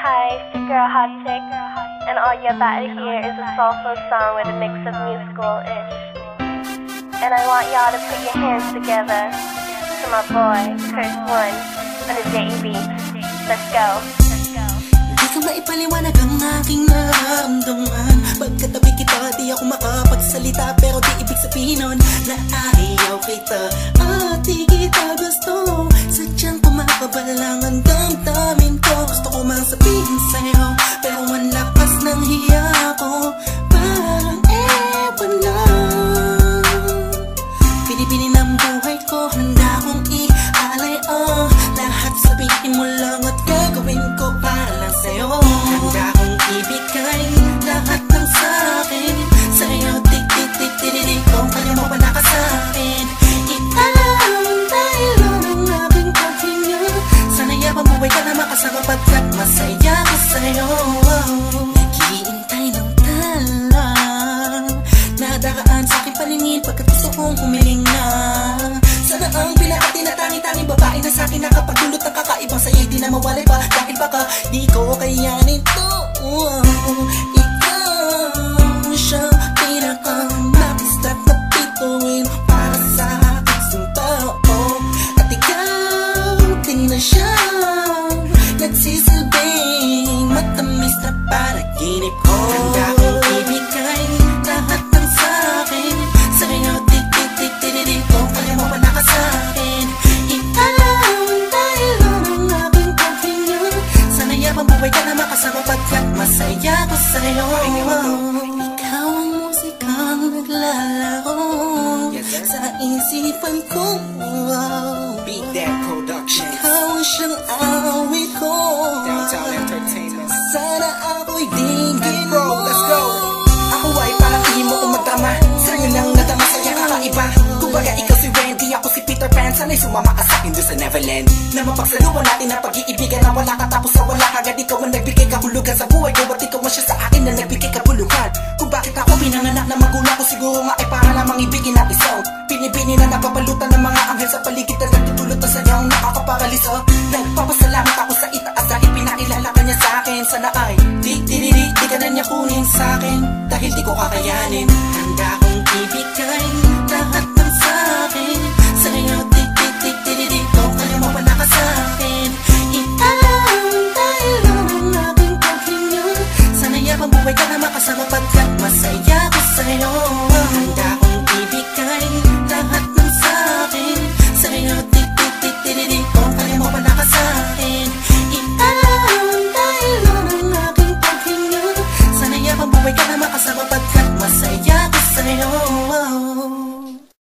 Hi, it's your girl Hot Chick, and all you're about to hear is a soulful song with a mix of musical-ish. And I want y'all to put your hands together to my boy, Curse One, on the JB. Let's go. Di ka maipaliwanag ang aking nararamdaman. Pagkatabi kita, di ako makapagsalita, pero di ibig sabihin nun na ayaw kita at di kita gusto. Sadyang kumakabalang ang damdamin ko. Gusto ko mang sabihin sa'yo, pero ang lakas ng hiya ko. Parang ewan lang. Pinipili ng buhay ko, handa kong ialay lahat sabihin mo lang at gagawin ko para lang sa'yo. Handa kong ibigay lahat ng sa'kin sa'yo, tik-tik-tik-tik-tik. Kung kaya mo wala ka sa'kin, italang tayo ng aking paghinga. Sana yabang buhay ka na makasama pagkat masaya ko sa'yo. Naghihintay ng talang nadaraan sa'king paningin pagkat gusto kong humiling na. Sana ang pinakati na tangi-tanging babae na sa'kin nakapagdulot ng kakaibang sa'yo'y di na mawalay pa. Dahil baka di ko kayanin to. Ikaw siya pinaka-nais na napituin para sa aking tao. At ikaw din na siya nagsisilbing matamis na panaginip ko. Handa kong ibigay lahat ng sa'kin sa'yo, tik-tik-tik-tik-tik. Kung kaya mo wala ka sa'kin, italang tayo ng aking paghinga. Sana yabang buhay ka na makasama pagkat masaya ko sa'yo. Ikaw ang musikang naglalaro sa isipan ko. Beat That Production. Ikaw ang siyang awit ko. Downtown Entertainment. Sana ako'y dinggin mo. Let's go. Ako ay parang ihimo kong magdama. Sa'yo nang nadama sa'yo kakaiba. Kumbaga ikaw si Wendy, ako si Peter Pan. Sana'y sumama ka sa'kin doon sa Neverland. Na mapagsaluhan natin ang pag-iibigan na wala ka tapos sa wala kagad. Ikaw ang nagbigay kahulugan sa buhay ko at ikaw ang siya sa akin na nagbigay kabuluhan. Kung bakit ako pinanganak na magulang ko, siguro nga ay para lamang ibigin at isaw. Pinibini na napapalutan ng mga anghel sa paligid na nagtutulot na sadyang nakakaparalisa. Nagpapasalamat